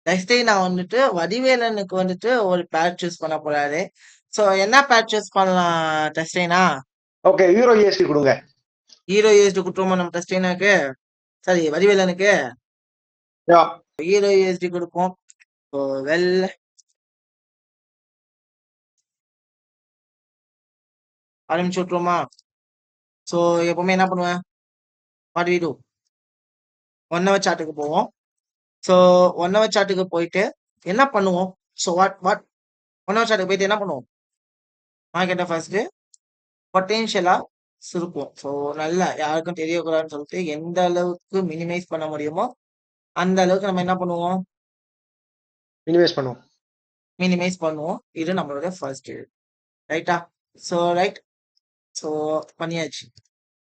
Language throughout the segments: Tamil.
டெஸ்டினா வந்துட்டு வடிவேலனுக்கு வந்துட்டு ஒரு பேர் சூஸ் பண்ண போறாரு. சோ என்ன பேர் சூஸ் பண்ணலாம் டெஸ்டினா? ஓகே ஹீரோ யூஎஸ்டி கொடுங்க. ஹீரோ யூஎஸ்டி குடுத்துருவோமா நம்ம டெஸ்டினாக்கு? சரி வடிவேலனுக்கு யா ஹீரோ யூஎஸ்டி கொடுப்போம். ஸோ வெல் ஆரம்பிச்சு விட்டுருமா? ஸோ எப்பவுமே என்ன பண்ணுவேன்? வாட் வி டூ 1 ஹவர் சாட்டுக்கு போவோம். ஸோ 1 ஹவர் சாட்டுக்கு போயிட்டு என்ன பண்ணுவோம்? ஸோ வாட் 1 ஹவர் சாட்டுக்கு போயிட்டு என்ன பண்ணுவோம்? மார்க்கெட்டை ஃபர்ஸ்ட் பொட்டென்ஷியலா சுருக்குவோம். ஸோ நல்லா யாருக்கும் தெரியக்கூடாதுன்னு சொல்லிட்டு எந்த அளவுக்கு மினிமைஸ் பண்ண முடியுமோ அந்த அளவுக்கு நம்ம என்ன பண்ணுவோம்? மினிமைஸ் பண்ணுவோம். மினிமைஸ் பண்ணுவோம். இது நம்மளோட ஃபர்ஸ்ட் ரைட்டா? So right. ஸோ பண்ணியாச்சு.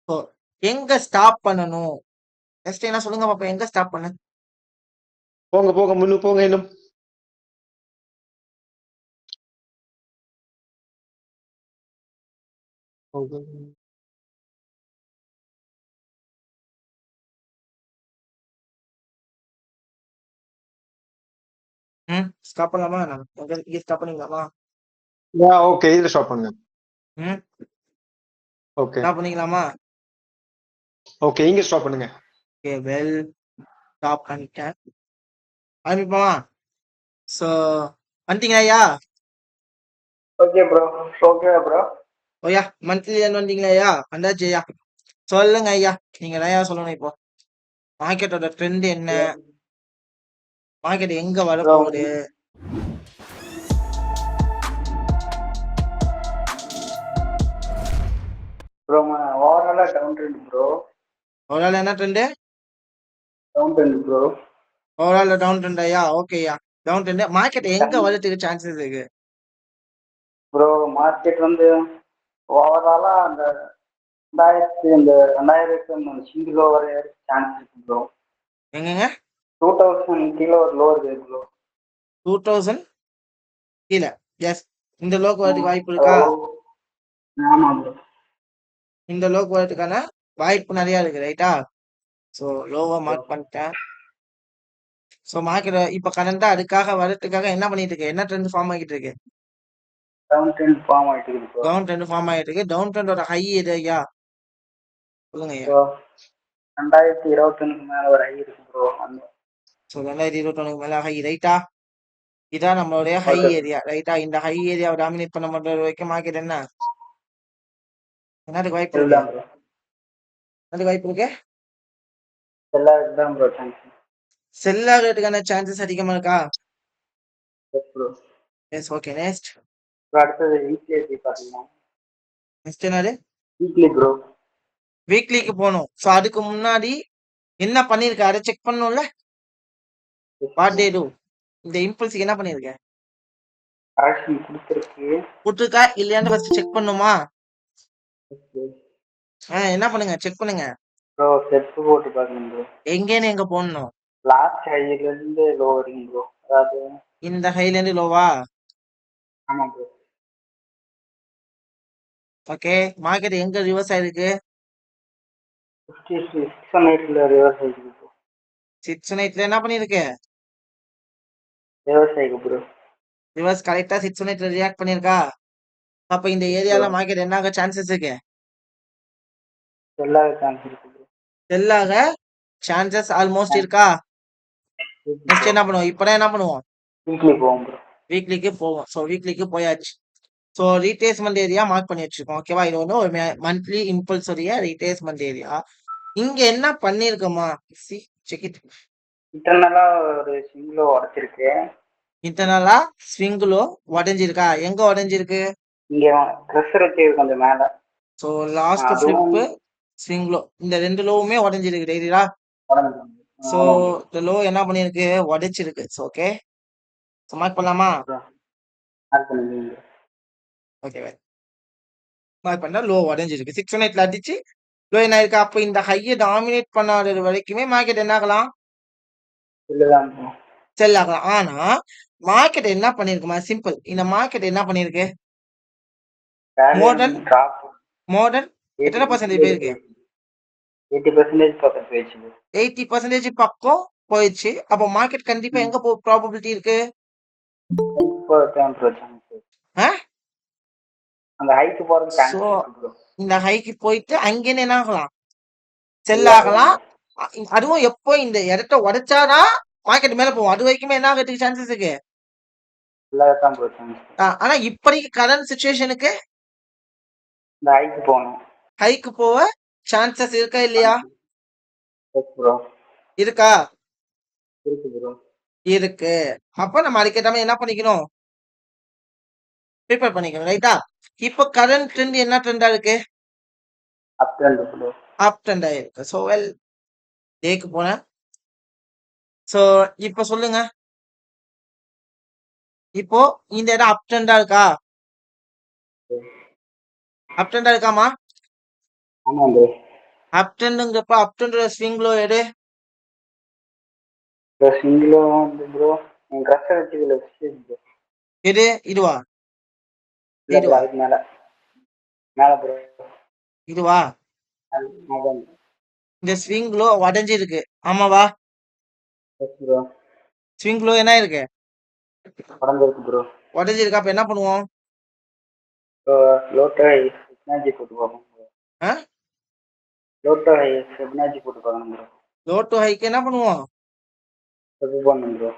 ஸோ எங்க ஸ்டாப் பண்ணணும்? நெக்ஸ்ட் என்ன சொல்லுங்க பாப்பா, எங்க ஸ்டாப் பண்ணு? போங்க போங்க முன்னு போங்க இன்னும். ஸ்டாப் பண்ணலாமா? நம்ம இங்க ஸ்டாப் பண்ணிக்கலாமா? யா ஓகே இதுல ஸ்டாப் பண்ணுங்க. ம் ஓகே ஸ்டாப் பண்ணிக்கலாமா? ஓகே இங்க ஸ்டாப் பண்ணுங்க. ஓகே வெல் ஸ்டாப் பண்ணிட்டேன். ஆரம்பிப்போமா? ஸோ வந்துட்டீங்களா ஐயா? Okay bro. Okay bro. ஓயா மந்த்லி வந்தீங்களா ஐயா? வந்தாச்சு ஐயா. சொல்லுங்க ஐயா, நீங்க தான் ஐயா சொல்லணும் இப்போ. மார்க்கெட்டோட ட்ரெண்ட் என்ன? மார்க்கெட் எங்க வரப்போகுது? ப்ரோ ஓவராலா டவுன் ட்ரெண்ட் ப்ரோ. ஓவரால் என்ன trend? Down trend bro. Overall down trend ஐயா. ஓகே ஐயா, டவுன் ட்ரெண்ட். மார்க்கெட் எங்க வரதுக்கு சான்சஸ் இருக்கு? ப்ரோ மார்க்கெட் வந்து ஓவராலா அந்த 2000 சிங்கிள் ஓவர் சான்ஸ் இருக்கு ப்ரோ. எங்கங்க? 2000 கீழே ஒரு லோ இருக்கு ப்ரோ. 2000 கீழே. எஸ், இந்த லோக்கு வரதுக்கு வாய்ப்பு இருக்கா? ஆமா ப்ரோ. இந்த லோக்கு வரதுக்கான வாய்ப்பு நிறைய இருக்கு ரைட்டா? ஸோ லோவை மார்க் பண்ணிட்டேன். ஸோ மார்க்கெட் இப்போ கரண்டா அதுக்காக வரதுக்காக என்ன பண்ணிட்டு இருக்கு? என்ன ட்ரெண்ட் ஃபார்ம் ஆகிட்டு இருக்கு? டவுன் ட்ரெண்ட் ஃபார்ம் ஆயிட்டு இருக்கு ப்ரோ. டவுன் ட்ரெண்ட் ஃபார்ம் ஆகிட்டு இருக்கு. டவுன் ட்ரெண்டோட ஹை எது ஐயா? சொல்லுங்க ஐயா. ப்ரோ 2021 மேல ஒரு ஹை இருக்கு ப்ரோ. ஸோ 2021 மேல ஹை ரைட்டா? இதான் நம்மளுடைய ஹை Okay. ஏரியா ரைட்டா? இந்த ஹை ஏரியாவை டாமினேட் பண்ண மட்டும் வரைக்கும் மார்க்கெட் என்னதுக்கு வாய்ப்பு இருக்கு? இதுதான் ப்ரோ. என்னதுக்கு வாய்ப்பு இருக்கு? எல்லாருக்கும் ப்ரோ சான்ஸ். செல் ஆகிறதுக்கான சான்சஸ் அதிகமா இருக்கா? Yes bro. Yes okay. Next அடுத்தது வீக்லி எப்படி பார்க்கலாம்? நெக்ஸ்ட் என்னது? Weekly bro. வீக்லிக்கு போகணும். ஸோ அதுக்கு முன்னாடி என்ன பண்ணிருக்காரு செக் பண்ணணும்ல. What they do? இந்த இம்பல்ஸுக்கு என்ன பண்ணிருக்க? கரெக்ஷன் கொடுத்துருக்கு. கொடுத்துருக்கா இல்லையான்னு ஃபர்ஸ்ட் செக் பண்ணுமா? என்ன பண்ணுங்க, செக் பண்ணுங்க. ப்ரோ ஸ்டெப் போட்டு பாருங்க ப்ரோ. எங்கேன்னு எங்க போடணும்? லாஸ்ட் ஹைல இருந்து லோ வரைக்கும் ப்ரோ. அதாவது இந்த ஹைல இருந்து லோவா? ஆமா ப்ரோ. ஓகே. மார்க்கெட் எங்க ரிவர்ஸ் ஆயிருக்கு? 608ல ரிவர்ஸ் ஆயிருக்கு ப்ரோ. 608ல என்ன பண்ணிருக்கு? ரிவர்ஸ் ஆயிருக்கு ப்ரோ. ரிவர்ஸ் கரெக்டா 608ல ரியாக்ட் பண்ணிருக்கா? அப்ப இந்த ஏரியால மார்க்கெட் என்ன ஆக சான்சஸ் இருக்கு? எல்லா சான்ஸ் இருக்கு ப்ரோ. செல்லாக சான்சஸ் ஆல்மோஸ்ட் இருக்கா? நெக்ஸ்ட் என்ன பண்ணுவோம்? இப்பதான் என்ன பண்ணுவோம்? வீக்லி போவோம் ப்ரோ. வீக்லிக்கு போவோம். ஸோ வீக்லிக்கு போயாச்சு. ஸோ ரீட்ரேஸ்மெண்ட் ஏரியா மார்க் பண்ணி வச்சிருக்கோம். ஓகேவா? இது வந்து ஒரு மந்த்லி இம்பல்ஸ் உடைய ரீட்ரேஸ்மெண்ட் ஏரியா. இங்க என்ன பண்ணிருக்கோமா? Check it. இன்டர்னலா ஒரு சிங்கிளோ உடைச்சிருக்கு. இன்டர்னலா ஸ்விங்லோ உடஞ்சிருக்கா? எங்க உடஞ்சிருக்கு? இங்க ப்ரெஷர் வச்சு கொஞ்சம் மேல. ஸோ லாஸ்ட் ஃபிளிப்பு ஸ்விங்லோ இந்த 2 லோவுமே உடஞ்சிருக்கு ரைட்டா? ஸோ இந்த லோ என்ன பண்ணிருக்கு? உடைச்சிருக்கு. So okay. ஸோ மார்க் பண்ணலாமா? ஓகே மார்க் பண்ணா லோ உடஞ்சிருக்கு. 618ல அடிச்சு லோ என்ன இருக்கு? அப்போ இந்த ஹையை டாமினேட் பண்ணாதது வரைக்குமே மார்க்கெட் என்ன ஆகலாம்? செல் ஆகலாம். ஆனா மார்க்கெட் என்ன பண்ணிருக்குமா? சிம்பிள். இந்த மார்க்கெட் என்ன பண்ணிருக்கு? மோர் தென் எத்தனை பர்சன்டேஜ் போயிருக்கு? 80% பக்கம் போயிடுச்சு. 80% பக்கம் போயிடுச்சு. அப்போ மார்க்கெட் கண்டிப்பா எங்க ப்ராபபிலிட்டி இருக்கு? இப்போ தான் ப்ரோ சான்ஸ். ஆ? அந்த ஹைக்கு போறதுக்கு சான்ஸ் சோ இருக்கு ப்ரோ. இந்த ஹைக்கு போயிட்டு அங்கேன்னு என்ன ஆகலாம்? செல் செல் ஆகலாம். ஆகலாம். அதுவும் எப்போ இந்த இடத்த உடைச்சாதான் மார்க்கெட் மேல போகும். அது வரைக்குமே என்ன ஆகிறதுக்கு சான்சஸ் இருக்கு? இல்லாதான் ப்ரோ சான்ஸ். ஆனா இப்படிக்கு கரண்ட் சுச்சுவேஷனுக்கு இந்த ஹைக்கு போகணும். ஹைக்கு போக சான்சஸ் இருக்கா இல்லையா? Yes bro. இருக்கா? இருக்கு ப்ரோ. இருக்கு. அப்ப நம்ம அதுக்கேற்ற என்ன பண்ணிக்கணும்? ப்ரிப்பேர் பண்ணிக்கணும். ரைட்டா? இப்போ கரண்ட் ட்ரெண்ட் என்ன ட்ரெண்டா இருக்கு? அப் ட்ரெண்ட் ப்ரோ. அப் ட்ரெண்டா இருக்கு. ஸோ வெல் டேக்கு போனேன். ஸோ இப்போ சொல்லுங்க. இப்போ இந்த இடம் அப் ட்ரெண்டா இருக்கா? அப் ட்ரெண்டா இருக்காமா? ஆமா ப்ரோ. அப் ட்ரெண்டுங்கிறப்ப அப் ட்ரெண்டோட ஸ்விங் லோ எடு. ப்ரோ சிங்கிளோ வந்து ப்ரோ என் க்ரஷை வச்சு இதில் வச்சு ப்ரோ. எடு இதுவா? இல்லை ப்ரோ இதுவா? அதுக்கு மேலே மேலே ப்ரோ. இதுவா? அதான் இந்த ஸ்விங் லோ உடஞ்சி இருக்கு. ஆமாவா? Yes bro. ஸ்விங் லோ என்ன இருக்கு? உடஞ்சிருக்கு ப்ரோ. உடஞ்சி இருக்கு. அப்ப என்ன பண்ணுவோம்? ஸோ லோட்டோ ஹை ஃபிப்னாச்சி போட்டு பார்க்கணும் ப்ரோ. ஆ? லோட்டோ ஹை ஃபிப்னாச்சி போட்டு பார்க்கணும் ப்ரோ. லோ டு ஹைக்கு என்ன பண்ணுவோம்? இது பண்ணணும் ப்ரோ.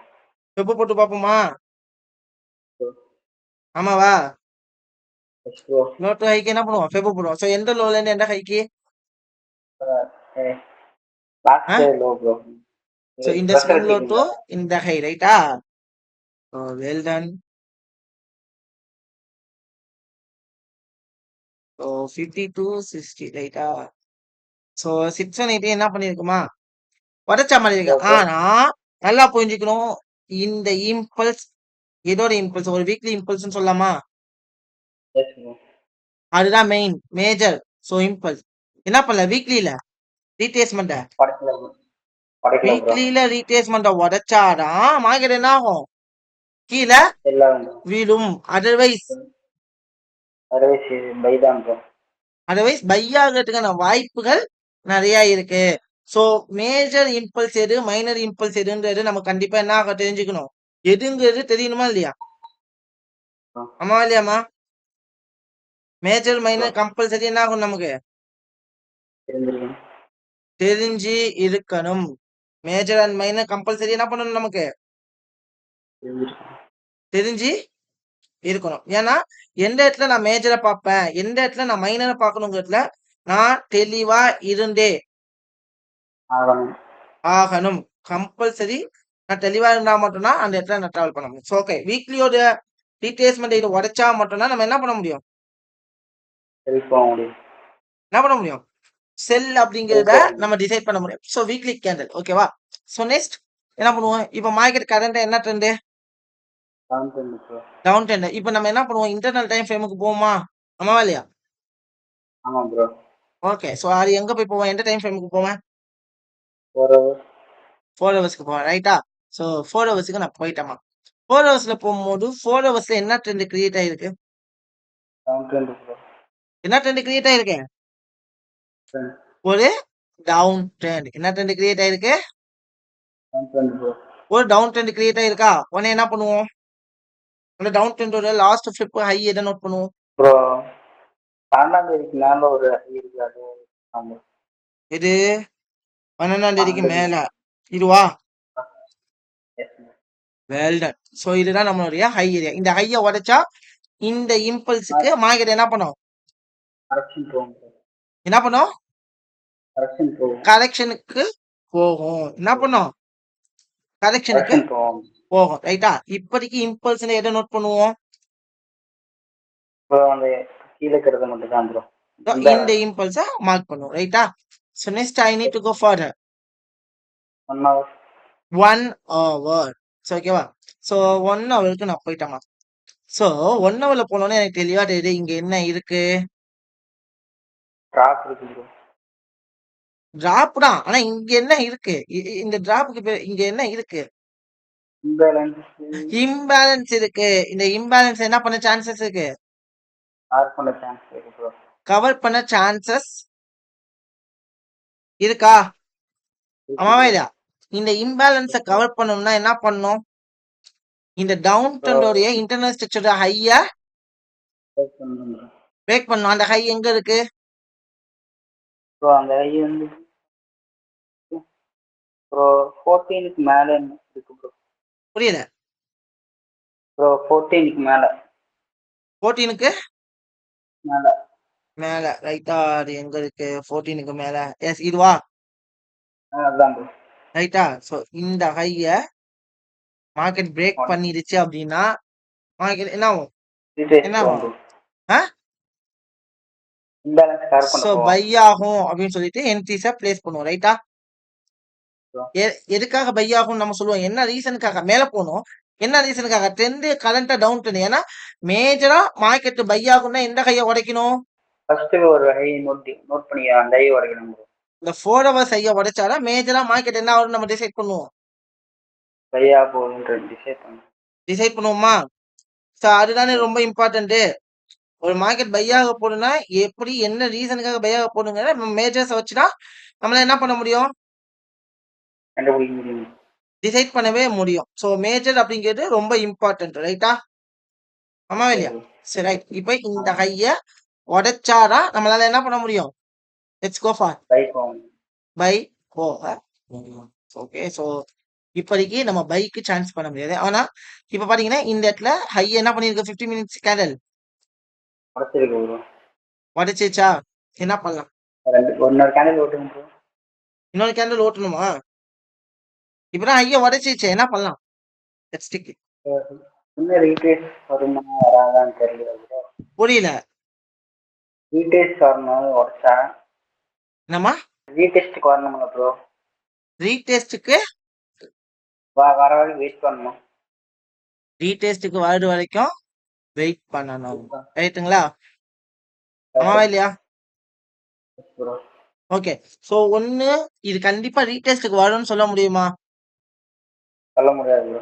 வெப்பு போட்டு பார்ப்போமா? ப்ரோ ஆமாவா? Yes bro. லோ டு ஹைக்கு என்ன பண்ணுவோம்? வெப்பு போடுவோம். ஸோ எந்த லோல இருந்து எந்த ஹைக்கு? Last low bro. ஸோ இந்த க்ரஷை ஸ்விங் லோ டு வச்சுக்கிங்களா? இந்த ஹை. ரைட்டா? Well done. So 50 to 60. ரைட்டா? ஸோ 618 என்ன பண்ணிருக்குமா? உடைச்ச மாதிரி இருக்கு. ப்ரோ ஆனா நல்லா புரிஞ்சுக்கணும். இந்த இம்பல்ஸ் இதோட இம்பல்ஸ் ஒரு வீக்லி இம்பல்ஸ் சொல்லலாமா? Yes bro. அதுதான் மெயின் மேஜர். ஸோ இம்பல்ஸ் என்ன பண்ணல வீக்லியில ரீட்ரேஸ்மெண்ட்டை படைக்கல ப்ரோ. படைக்கல ப்ரோ. வீக்லியில ரீட்ரேஸ்மெண்ட்டை உடைச்சாதான் மார்க்கெட் என்ன ஆகும்? கீழே எல்லாம் வீழும். அதர்வைஸ் பை தான் ப்ரோ. பை ஆகிறதுக்கான வாய்ப்புகள் நிறைய இருக்கு. ஸோ மேஜர் இம்பல்ஸ் எது மைனர் இம்பல்ஸ் எதுன்றது நம்ம கண்டிப்பா என்ன ஆக தெரிஞ்சுக்கணும். எதுங்கிறது தெரியணுமா இல்லையா? ஆமா இல்லையாமா? மேஜர் மைனர் கம்பல்சரி என்ன ஆகும் நமக்கு தெரிஞ்சிருக்கணும். தெரிஞ்சு இருக்கணும். மேஜர் அண்ட் மைனர் கம்பல்சரி என்ன பண்ணணும் நமக்கு தெரிஞ்சிருக்கணும். தெரிஞ்சு இருக்கணும். ஏன்னா எந்த இடத்துல நான் மேஜரை பார்ப்பேன் எந்த இடத்துல நான் மைனரை பார்க்கணுங்கிறதுல நான் தெளிவா இருந்தே ஆகணும். ஆகணும். கம்பல்சரி நான் தெளிவா இருந்தா மட்டும்தான் அந்த இடத்துல நான் டிராவல் பண்ண முடியும். ஸோ ஓகே வீக்லியோட ரீட்ரேஸ்மெண்ட் இதை உடைச்சா மட்டும்தான் நம்ம என்ன பண்ண முடியும்? செல் போக முடியும். என்ன பண்ண முடியும்? செல் அப்படிங்கிறத நம்ம டிசைட் பண்ண முடியும். ஸோ வீக்லி கேண்டல் ஓகேவா? ஸோ நெக்ஸ்ட் என்ன பண்ணுவோம்? இப்போ மார்க்கெட் கரண்ட் என்ன ட்ரெண்டு? Down trend. இப்போ நம்ம என்ன பண்ணுவோம்? இன்டர்னல் டைம் ஃப்ரேமுக்கு போவோமா? ஆமாவா இல்லையா? ஆமா ப்ரோ. ஓகே ஸோ அது எங்க போய் போவோம்? எந்த டைம் ஃப்ரேமுக்கு போவேன்? 4 hours. 4 ஹவர்ஸ்க்கு போவேன். ரைட்டா? ஸோ 4 ஹவர்ஸ்க்கு நான் போயிட்டேமா. 4 ஹவர்ஸ்ல போகும்போது 4 ஹவர்ஸ்ல என்ன ட்ரெண்ட் கிரியேட் ஆயிருக்கு? Down trend bro. என்ன ட்ரெண்ட் கிரியேட் ஆயிருக்கு? ஒரு டவுன் ட்ரெண்ட். என்ன ட்ரெண்ட் கிரியேட் ஆயிருக்கு? Down trend bro. ஒரு டவுன் ட்ரெண்ட் கிரியேட் ஆயிருக்கா? உடனே என்ன பண்ணுவோம்? அந்த டவுன் ட்ரெண்டோட லாஸ்ட் ஃபிளிப் ஹை எதை நோட் பண்ணுவோம்? ப்ரோ 12ஆம் தேதிக்கு மேல ஒரு ஹை இருக்கு அது. ஆமா. இது 12ஆம் தேதிக்கு மேல இதுவா? Well done. ஸோ இதுதான் நம்மளுடைய ஹை ஏரியா. இந்த ஹையை உடைச்சா இந்த இம்பல்ஸுக்கு மார்க்கெட் என்ன பண்ணும்? கரெக்ஷன் போகும். என்ன பண்ணும்? கரெக்ஷன் போகும். கரெக்ஷனுக்கு போகும். என்ன பண்ணும்? கரெக்ஷனுக்கு கரெக்ஷன் போகும். போகும். ரைட்டா? இப்போதைக்கு இம்பல்ஸ் எதை நோட் பண்ணுவோம்? ப்ரோ அந்த கீழே இருக்கிறத மட்டும் தான் ப்ரோ. இந்த இம்பல்ஸை மார்க் பண்ணுவோம். ரைட்டா? So next I need to go further 1 hour. 1 hour. So ஓகேவா? ஸோ 1 ஹவருக்கு நான் போயிட்டேமா. ஸோ 1 ஹவர்ல போனோன்னே எனக்கு தெளிவா தெரியுது இங்க என்ன இருக்கு? டிராப் இருக்கு ப்ரோ. டிராப் தான். ஆனா இங்க என்ன இருக்கு? இந்த டிராப்புக்கு பேர் இங்க என்ன இருக்கு? இம்பேலன்ஸ் இருக்கு. இந்த இம்பேலன்ஸ் என்ன பண்ண சான்சஸ் இருக்கு? கவர் பண்ண சான்ஸ் இருக்கு ப்ரோ. கவர் பண்ண சான்சஸ் இருக்கா? ஆமாவா இல்லையா? இந்த இம்பேலன்ஸ கவர் பண்ணணும்னா என்ன பண்ணணும்? இந்த டவுன் ட்ரெண்டோடைய இன்டர்னல் ஸ்ட்ரக்சர் ஹைய break பண்ணணும் bro. பிரேக் பண்ணணும். அந்த ஹை எங்க இருக்கு? ப்ரோ அந்த ஐ வந்து ப்ரோ 14க்கு மேல இருக்கு ப்ரோ. புரியல. ப்ரோ 14க்கு மேல 14க்கு மேல மேல ரைட்டா? அது எங்க இருக்கு? 14க்கு மேல. எஸ் இதுவா? அதான் ப்ரோ. ரைட்டா? சோ இந்த ஹைய மார்க்கெட் பிரேக் One. பண்ணிடுச்சு அப்படின்னா மார்க்கெட் என்ன ஆகும்? Retest என்ன போகும் ஆகும்? ப்ரோ. ஆ? இம்பேலன்ஸ் கவர் பண்ண சோ போவோம் பை ஆகும் அப்படின்னு சொல்லிட்டு என்ட்ரிஸ பிளேஸ் பண்ணுவோம். ரைட்டா? ப்ரோ. எதுக்காக பை ஆகும்னு நம்ம சொல்லுவோம். என்ன ரீசனுக்காக? மேல போகணும். என்ன ரீசனுக்காக? ட்ரெண்ட் கரண்டா டவுன் ட்ரெண்ட். ஏன்னா மேஜரா மார்க்கெட் பை ஆகும்னா எந்த கையை உடைக்கணும்? ஃபர்ஸ்ட் ஒரு ஹை நோட் பண்ணிக்க அந்த ஐ உடைக்கணும் ப்ரோ. இந்த 4 ஹவர்ஸ் ஐயா உடைச்சாதான் மேஜரா மார்க்கெட் என்ன ஆகும்னு நம்ம டிசைட் பண்ணுவோம். பையா போகுதுன்ற டிசைட் பண்ணணும். டிசைட் பண்ணுவோமா? சோ அதுதானே ரொம்ப இம்பார்ட்டன்ட். ஒரு மார்க்கெட் பை ஆக போடுனா எப்படி என்ன ரீசனுக்காக பை ஆக போடுங்கிற நம்ம மேஜர்ஸை வச்சுதான் நம்மளால என்ன பண்ண முடியும்? கண்டுபிடிக்க முடியும். டிசைட் பண்ணவே முடியும். சோ மேஜர் அப்படிங்கிறது ரொம்ப இம்பார்ட்டன்ட். ரைட்டா? ஆமா இல்லையா? சரி ரைட். இப்போ இந்த ஹைய உடைச்சாதான் நம்மளால என்ன பண்ண முடியும்? லெட்ஸ் கோ ஃபார் பை போகும். பை போக முடியும். ஓகே. சோ இப்போதைக்கு நம்ம பைக்கு சான்ஸ் பண்ண முடியாது. ஆனா இப்ப பாத்தீங்கன்னா இந்த இடத்துல ஹை என்ன பண்ணிருக்கு? 50 மினிட்ஸ் கேண்டல் உடச்சிருக்கு ப்ரோ. உடைச்சிச்சா? என்ன பண்ணலாம்? இன்னொரு கேண்டில் ஓட்டுங்க ப்ரோ. இன்னொரு கேண்டல் ஓட்டணுமா? இப்பதான் ஹைய உடைச்சிச்சு. என்ன பண்ணலாம்? Let's stick. இன்னும் ரீடேஸ் வருமா வராதான்னு தெரியல ப்ரோ. புரியல. ரீடேஸ் வரணும் உடச்சா. என்னம்மா? ரீடெஸ்ட்டுக்கு வரணும்ல ப்ரோ. ரீடெஸ்ட்டுக்கு வர வரைக்கும் வெயிட் பண்ணணும். ரீடெஸ்ட்டுக்கு வருது வரைக்கும் வெயிட் பண்ணணும். ரைட்டுங்களா? ஆமாவா இல்லையா? Bro okay. சோ ஒண்ணு இது கண்டிப்பா ரீடெஸ்ட்டுக்கு வரும்னு சொல்ல முடியுமா? சொல்ல முடியாது ப்ரோ.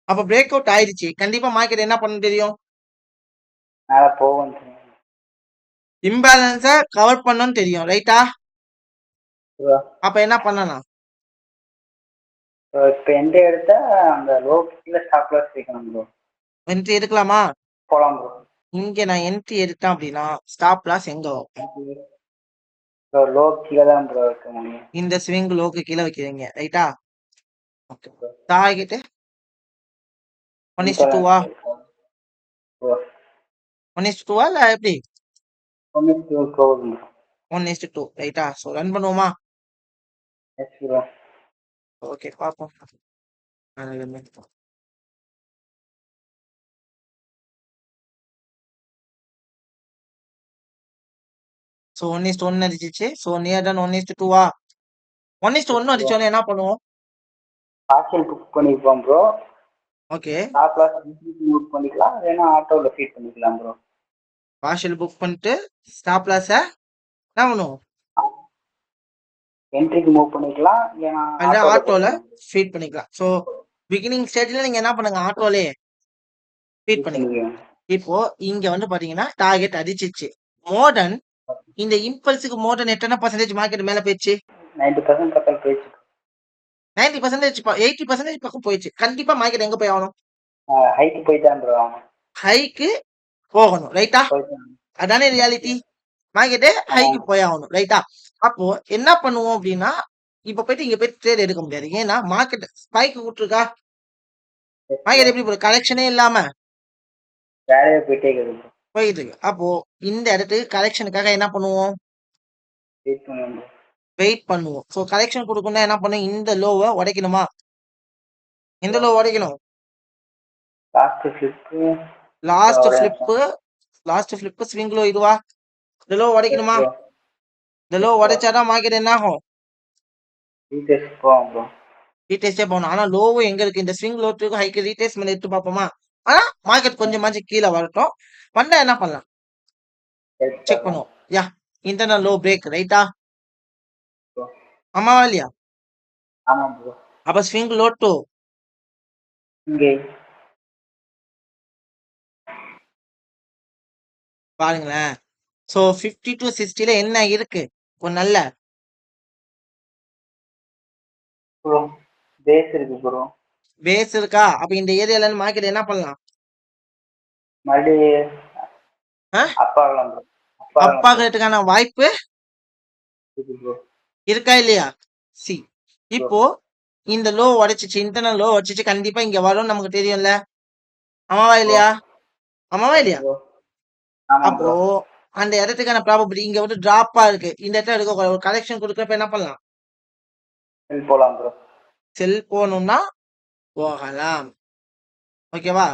அப்ப பிரேக் அவுட் ஆயிடுச்சு. கண்டிப்பா மார்க்கெட் என்ன பண்ண தெரியும்? மேலே போகும். இம்பேலன்ஸ கவர் பண்ணணும்னு தெரியும். ரைட்டா? ப்ரோ அப்ப என்ன பண்ணலாம்? இப்போ எந்த எடுத்தா அந்த லோ கீழே ஸ்டாப் லாஸ் வைக்கணும் ப்ரோ. என்ட்ரி எடுக்கலாமா? போகலாம் ப்ரோ. இங்க நான் என்ட்ரி எடுத்தேன் அப்படின்னா ஸ்டாப் லாஸ் எங்க வைப்பேன்? ப்ரோ லோ கீழே தான் ப்ரோ வைக்க முடியும். இந்த ஸ்விங் லோக்கு கீழே வைக்கிறீங்க. ரைட்டா? ஓகே. டார்கெட் 1:2வா? 1:2வா இல்ல எப்படி? 1:2 போகுது ப்ரோ. 1:2. ரைட்டா? சோ ரன் பண்ணுவோமா? Yes bro. ஓகே பாப்போம். ஸோ 1:1 அடிச்சிச்சு. ஸோ நியர் டன் 1:2வா? 1:1 அடிச்சோன்னே என்ன பண்ணுவோம்? பார்சல் புக் பண்ணிப்போம் bro. Okay. Stop loss move பண்ணிக்கலாம், இல்லைன்னா ஆட்டோவில் ஃபீட் பண்ணிக்கலாம் ப்ரோ. பார்ஷியல் புக் பண்ணிட்டு ஸ்டாப் லாஸ என்ன பண்ணுவோம்? என்ட்ரிக்கு மூவ் பண்ணிக்கலாம், இல்லைன்னா ஆட்டோல ஃபீட் பண்ணிக்கலாம். ஸோ பிகினிங் ஸ்டேஜ்ல நீங்க என்ன பண்ணுங்க? ஆட்டோலே ஃபீட் பண்ணிக்கலாம். இப்போ இங்க வந்து பாத்தீங்கன்னா டார்கெட் அடிச்சிச்சு. மோர்டன் இந்த இம்பல்ஸுக்கு மோர்டன் எத்தனை பர்சன்டேஜ் மார்க்கெட் மேல போயிடுச்சு? 90% பக்கம் போயிடுச்சு. 90% 80% பக்கம் போயிடுச்சு. கண்டிப்பா மார்க்கெட் எங்க போய் ஆகணும்? ஹைக்கு போயிட்டான் ப்ரோ. அவன் ஹைக்கு போகணும். ரைட்டா? போயிட்டான். அதானே ரியாலிட்டி. மார்க்கெட் ஹைக்கு போய் ஆகணும். ரைட்டா? அப்போ என்ன பண்ணுவோம் அப்படின்னா இப்ப போயிட்டு இங்க போய் ட்ரேட் எடுக்க முடியாது. ஏன்னா மார்க்கெட் ஸ்பைக் விட்டுருக்கா? மார்க்கெட் எப்படி போகுது? கரெக்ஷனே இல்லாம வேலையை போயிட்டே இருக்குது. போயிட்டு இருக்கு. அப்போ இந்த இடத்துக்கு கரெக்ஷனுக்காக என்ன பண்ணுவோம்? வெயிட் பண்ணுவோம். வெயிட் பண்ணுவோம். ஸோ கரெக்ஷன் கொடுக்கணும்னா என்ன பண்ணும்? இந்த லோவை உடைக்கணுமா? எந்த லோ உடைக்கணும்? Last flip. Last flip swing low இதுவா? இந்த லோ உடைக்கணுமா? இந்த லோ உடைச்சாதான் மார்க்கெட் என்ன ஆகும்? ரீடெஸ்ட் போவோம் ப்ரோ. ரீடெஸ்டே போகணும். ஆனா லோவும் எங்க இருக்கு? இந்த ஸ்விங் லோட்டுக்கு ஹைக்கு ரீடெஸ்ட் பண்ணி எடுத்து பார்ப்போமா? ஆனா மார்க்கெட் கொஞ்சமாச்சும் கீழே வரட்டும். வந்தா என்ன பண்ணலாம்? செக் பண்ணுவோம். யா இன்டர்னல் லோ பிரேக். ரைட்டா? ஆமாவா இல்லையா? ஆமா ப்ரோ. அப்ப ஸ்விங் லோ டூ இங்கே பாருங்களேன். சோ 50 to 60ல என்ன இருக்கு? ஒரு நல்ல ப்ரோ பேஸ் இருக்கு ப்ரோ. பேஸ் இருக்கா? அப்ப இந்த ஏரியால இருந்து மார்க்கெட் என்ன பண்ணலாம்? மறுபடியும் ஆ? அப்பாகலாம் ப்ரோ. அப் அப்பாகலாம் ப்ரோ. ஆகுறதுக்கான வாய்ப்பு இருக்கு ப்ரோ. இருக்கா இல்லையா? C bro. இப்போ இந்த லோ உடைச்சிச்சு, இன்டர்னல் லோ உடைச்சிச்சு, கண்டிப்பா இங்க வரும்னு நமக்கு தெரியும்ல. ஆமாவா ப்ரோ. இல்லையா? ஆமாவா சரி இல்லையா? ப்ரோ. ஆமா அப்போ ப்ரோ. அந்த இடத்துக்கான ப்ராபபிலிட்டி இங்க வந்து டிராப்பா இருக்கு. இந்த இடத்துல எடுக்க ஒரு கலெக்ஷன் கொடுக்குறப்ப என்ன பண்ணலாம்? செல் போலாம் ப்ரோ. செல் போகணும்னா போகலாம். ஓகேவா?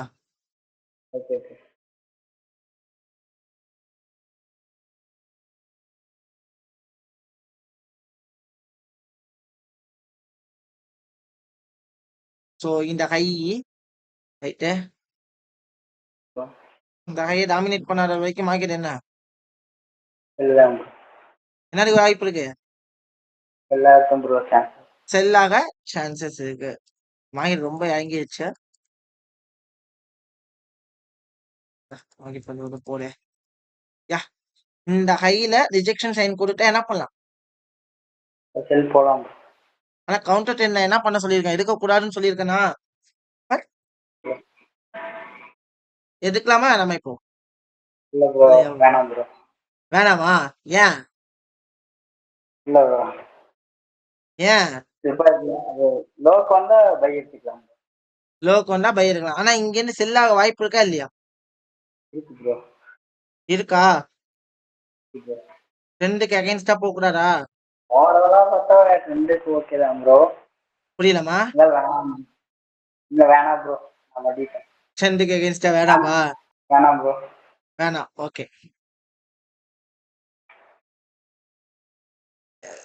Okay okay. ஸோ இந்த ஹை ரைட்டு, ப்ரோ. இந்த ஹையை டாமினேட் பண்ணாத வரைக்கும் மார்க்கெட் என்ன செல் தான் ப்ரோ. என்னதுக்கு வாய்ப்பு இருக்கு? எல்லாருக்கும் ப்ரோ சான்ஸ். செல்லாக சான்சஸ் இருக்கு. மார்க்கெட் ரொம்ப இறங்கிடுச்சு. மார்க்கெட் பண்ணி போடு. யா, இந்த ஹைல ரிஜெக்ஷன் சைன் கொடுத்தா என்ன பண்ணலாம்? செல் போலாம் ப்ரோ. ஆனா கவுண்டர் ட்ரெண்ட்ல என்ன பண்ண சொல்லியிருக்கேன்? எடுக்கக்கூடாதுன்னு சொல்லியிருக்கேனா? பட் எடுக்கலாமா வேணாமா இப்போ? இல்ல ப்ரோ, வேணாம் ப்ரோ. வேணாமா? ஏன்? இல்ல ப்ரோ. ஏன்? இப்ப அது லோக்கு வந்தா பை எடுத்துக்கலாம் ப்ரோ. லோக்கு வந்தா பை எடுக்கலாம். ஆனா இங்க இருந்து செல்லாக வாய்ப்பு இருக்கா இல்லையா? இருக்கு ப்ரோ. இருக்கா? இருக்கு ப்ரோ. ட்ரெண்டுக்கு அகைன்ஸ்டா போக கூடாதா? ஓவராலா பார்த்தா ட்ரெண்டுக்கு ஓகே தான் ப்ரோ. புரியலமா? இல்ல வேணாம். இல்ல வேணாம் ப்ரோ. நான் மாட்டிட்டேன். ட்ரெண்டுக்கு அகைன்ஸ்டா வேணாமா? வேணாம் ப்ரோ. வேணாம். ஓகே.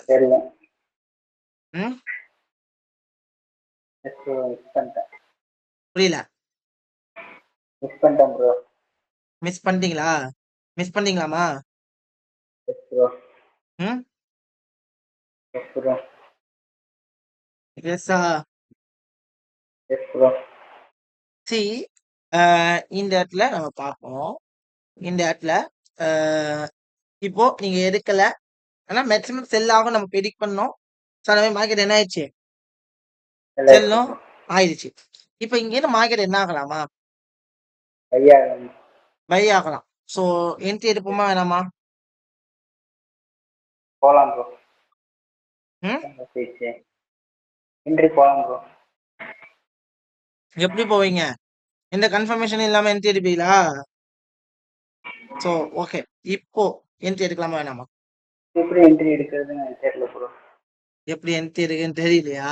சரிங்க. ம், மிஸ் பண்ணிட்டேன். புரியல. மிஸ் பண்ணிட்டேன் ப்ரோ. மிஸ் பண்ணிட்டீங்களா? மிஸ் பண்ணீங்களாமா? Yes bro. ம், எஸ் ப்ரோ. எஸ்ஸா? Yes bro. சி, இந்த இடத்துல நம்ம பார்ப்போம். இந்த இடத்துல இப்போ நீங்க எடுக்கல, ஆனா மேக்ஸிமம் செல் ஆகும் நம்ம ப்ரெடிக்ட் பண்ணோம். ஸோ அந்த மாதிரி மார்க்கெட் என்ன ஆயிடுச்சு? நல்லா இருக்கு செல்லும் ப்ரோ. ஆயிடுச்சு. இப்போ இங்கேருந்து மார்க்கெட் என்ன ஆகலாமா? ஐயா பை ஆகலாம். ஸோ என்ட்ரி எடுப்போமா வேணாமா? போலாம் ப்ரோ. ம், என்ட்ரி போலாம் ப்ரோ. எப்படி போவீங்க? எந்த கன்ஃபர்மேஷன் இல்லாம என்ட்ரி எடுப்பீங்களா? ஸோ ஓகே, இப்போ என்ட்ரி எடுக்கலாமா வேணாமா? எப்படி என்ட்ரி எடுக்கிறதுன்னு எனக்கு தெரியல ப்ரோ. எப்படி என்ட்ரி எடுக்குன்னு தெரியலையா?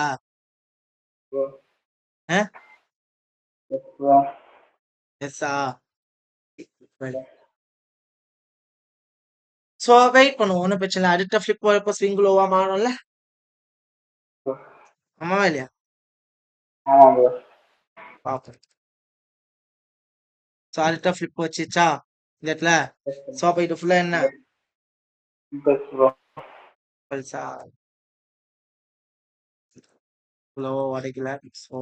ப்ரோ. ஆ, எஸ் ப்ரோ. எஸ்ஸா? ஸோ வெயிட் பண்ணுவோம், ஒன்றும் பிரச்சனை இல்லை. அடுத்த ஃபிளிப் வரப்போ ஸ்விங் லோவா மாறும்ல. ப்ரோ. ஆமாவா இல்லையா? ஆமாம் ப்ரோ. பார்ப்போம். ஸோ அடுத்த ஃபிளிப் வச்சுச்சா இந்த இடத்துல? எஸ் ஸோ அப்போ இது ஃபுல்லாக என்ன? ப்ரோ. பல்சா லோ வரைக்கல. ஸோ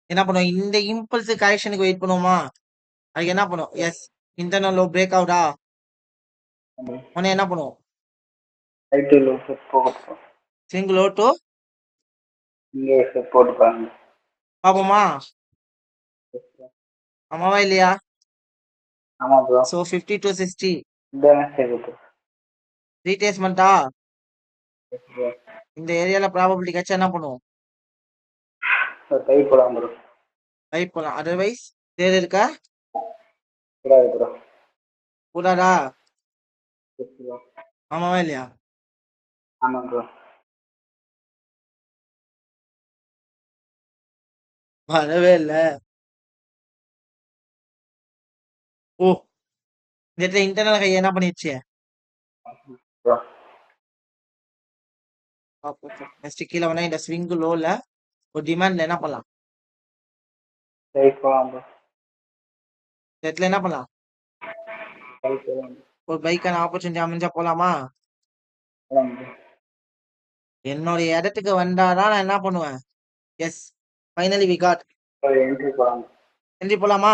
என்ன பண்ணுவோம்? இந்த இம்பல்ஸ் கரெக்ஷனுக்கு வெயிட் பண்ணுவோமா? அதுக்கு என்ன பண்ணுவோம்? எஸ், இன்டர்னல் லோ பிரேக் அவுட்டா உடனே என்ன பண்ணுவோம்? ஐடி லோ செட் போகட்டும். ஸ்விங் லோ டு இங்கே செட் போட்டுப்பாங்க. பார்ப்போமா? ஆமாவா இல்லையா? ஆமாம் ப்ரோ. ஸோ 50 to 60 இந்த மேட்ச் இருக்கு ரீட்ரேஸ்மெண்ட்டா? ப்ரோ. இந்த ஏரியால ப்ராபபிலிட்டி கட்சா என்ன பண்ணுவோம்? ஒரு கை போலாம் ப்ரோ. பை போகலாம். அதர்வைஸ் தேர் இருக்கா? கூடாது ப்ரோ. கூடாதா? Yes bro. ஆமாவா இல்லையா? ஆமாம் ப்ரோ. வரவே இல்லை. ஓ, இந்த இடத்துல இன்டர்னல் ஹை என்ன பண்ணிடுச்சு? ப்ரோ. நெக்ஸ்ட் கீழே வேணா இந்த ஸ்விங் லோல ஒரு டிமாண்ட்ல என்ன பண்ணலாம்? கை போலாம் ப்ரோ. இந்த இடத்துல என்ன பண்ணலாம்? கை போலாம் ஒரு பைக்கான ஆப்பர்ச்சுனிட்டி அமைஞ்சா போலாமா? போலாம் ப்ரோ. என்னுடைய இடத்துக்கு வந்தாதான் நான் என்ன பண்ணுவேன்? Yes, finally we got. ஒரு என்ட்ரி போலாம் என்ட்ரி போலாமா?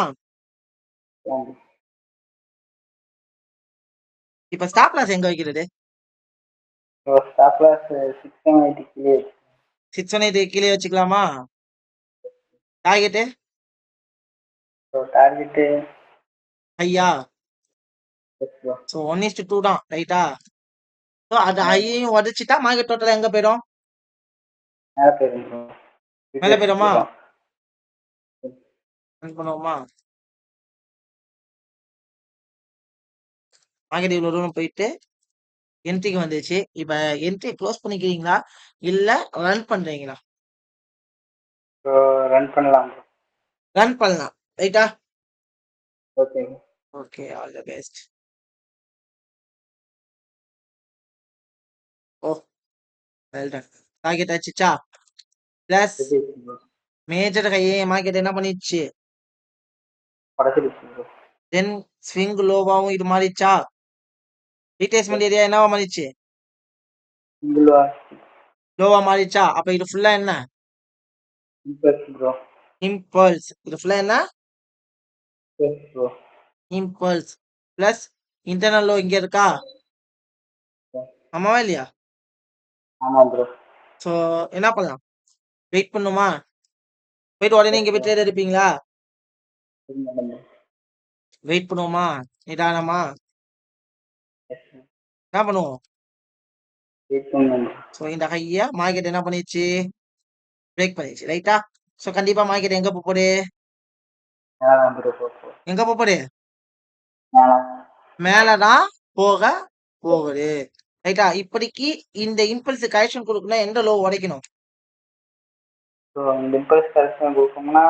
போலாம் ப்ரோ. இப்ப ஸ்டாப் லாஸ் எங்க வைக்கிறது? ப்ரோ ஸ்டாப் லாஸ் 680 கீழே 618 கீழே வச்சுக்கலாமா? டார்கெட்டு ப்ரோ டார்கெட்டு ஹையா? எஸ் ப்ரோ ஸோ 1:2 தான் ரைட்டா? ஸோ அது ஹையையும் உடச்சிட்டா மார்க்கெட் டோட்டல் எங்க போயிடும்? மேலே போயிடும் ப்ரோ மேலே போயிடுமா? பண்ணுவோமா? மார்க்கெட் இவ்வளோ தூரம் போயிட்டு என்ட்ரிக்கு வந்துச்சு. இப்ப என்ட்ரி க்ளோஸ் பண்ணிக்கிறீங்களா இல்ல ரன் பண்றீங்களா? ப்ரோ ரன் பண்ணலாம் ப்ரோ. ரன் பண்ணலாம் ரைட்டா? Okay okay, all the best. Oh, well done. Target அடிச்சிச்சா? பிளஸ் ப்ரோ மேஜர் ஹையே மார்க்கெட் என்ன பண்ணிடுச்சு? உடச்சிருச்சு ப்ரோ. தென் ஸ்விங் லோவாவும் இது மாறிச்சா? ரீட்ரேஸ்மெண்ட் ஏரியா என்னவா மாறிச்சு? சிங்கிள் லோவா மாறிச்சா? அப்ப இது ஃபுல்லா என்ன? Impulse bro. இம்பல்ஸ். இது ஃபுல்லா என்ன? Yes bro. Impulse plus internal low இங்க இருக்கா? ஆமாவா இல்லையா? ஆமாம் ப்ரோ. ஸோ என்ன பண்ணலாம்? வெயிட் பண்ணுமா? போயிட்டு உடனே இங்க போய் ட்ரேட் எடுப்பீங்களா? வெயிட் பண்ணுவோமா? நிதானமா? என்ன பண்ணுவோம்? வெயிட் பண்ணுங்க. ஸோ இந்த ஹையா மார்க்கெட் என்ன பண்ணிடுச்சு? பிரேக் பண்ணிடுச்சு ரைட்டா? ஸோ கண்டிப்பா மார்க்கெட் எங்க போகுது? மேலாம் ப்ரோ எங்க போகுது? மேலாம். மேலதான் போக போகுது ரைட்டா? இப்படிக்கு இந்த இம்பல்ஸ் கரெக்ஷன் கொடுக்கணும், எந்த லோ உடைக்கணும்? ஸோ இந்த இம்பல்ஸ் கரெக்ஷன் கொடுக்கணும்னா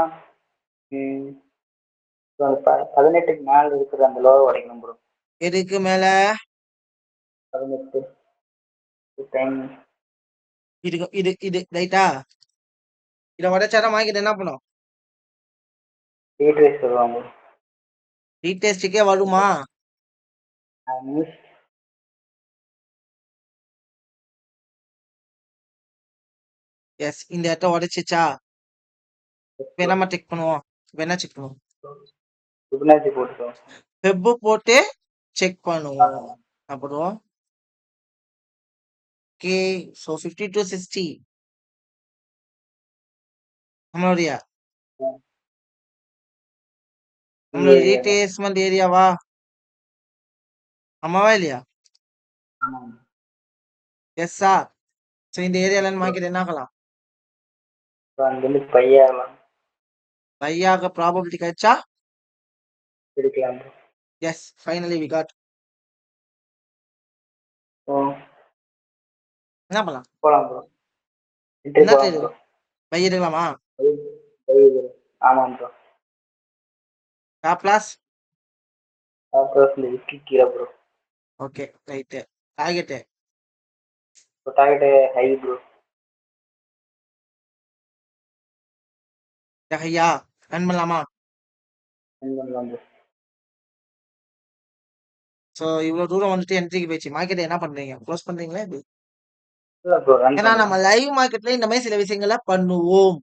18க்கு மேலே இருக்கிற அந்த லோவை உடைக்கணும் ப்ரோ. எதுக்கு மேல? 18 டைம் இது இது இது ரைட்டா? இதை உடைச்சாதான் மார்க்கெட் என்ன பண்ணும்? ரீட்ரேஸ் வருவாங்க. ரீடெஸ்டுக்கே வருமா? நியூஸ் எஸ், இந்த இடத்த உடைச்சிச்சா? இப்ப நம்ம செக் பண்ணுவோம். இப்ப என்ன செக் பண்ணுவோம்? ஃபிபனாச்சி போட்டுருவோம். வெப் போட்டு செக் பண்ணுவோம். அப்புறம் ஓகே, ஸோ 50 to 60 நம்மளுடைய ரீட்ரேஸ்மெண்ட் ஏரியாவா? ஆமாவா இல்லையா? ஆமாம். எஸ்ஸா? ஸோ இந்த ஏரியால மார்க்கெட் என்ன ஆகலாம்? ஸோ அங்கேருந்து பையாகலாம் பையாக ப்ராபபிலிட்டி கிடைச்சா? எடுக்கலாம் bro. Yes, finally we got. So என்ன பண்ணலாம்? போகலாம் ப்ரோ. என்ட்ரி என்ன போகலாம் ட்ரேடு? ப்ரோ. பை எடுக்கலாமா? ஆமாம் ப்ரோ. Stop loss? அப்புறம் இந்த விக்கி கீழே bro. Okay right. Target? So target hi bro. ஐயா ரன் பண்ணலாமா? பண்ணலாம் ப்ரோ. ஸோ இவ்வளோ தூரம் வந்துட்டு என்ட்ரிக்கு போயிடுச்சு. மார்க்கெட் என்ன பண்றீங்க? க்ளோஸ் பண்றீங்களா எப்படி? இல்லை ப்ரோ ரன் ஏன்னா நம்ம பண்ணலாம். லைவ் மார்க்கெட்ல இந்த மாதிரி சில விஷயங்களை பண்ணுவோம்.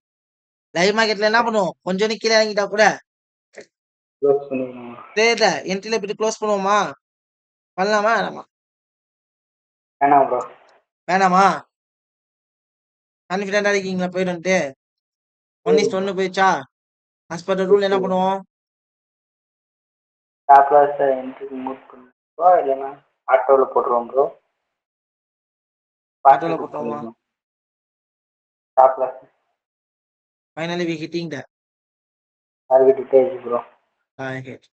லைவ் மார்க்கெட்ல என்ன பண்ணுவோம்? கொஞ்சம் கீழே இறங்கிட்டா கூட க்ளோஸ் பண்ணிடணும். ட்ரேட என்ட்ரில போயிட்டு க்ளோஸ் பண்ணுவோமா? பண்ணலாமா வேணாமா? வேணாம் ப்ரோ. வேணாமா? கான்ஃபிடென்டா இருக்கீங்களா போயிடும்ட்டு? 1:1 போயிடுச்சா? as per the ரூல் என்ன பண்ணுவோம்? ஸ்டாப் லாஸ் என்ட்ரி மூவ் பண்ணுவோம், இல்லைன்னா ஆட்டோவில் போட்டுருவோம் ப்ரோ. ஆட்டோல போட்டோமா? Stop loss Finally we hitting the target bro. target.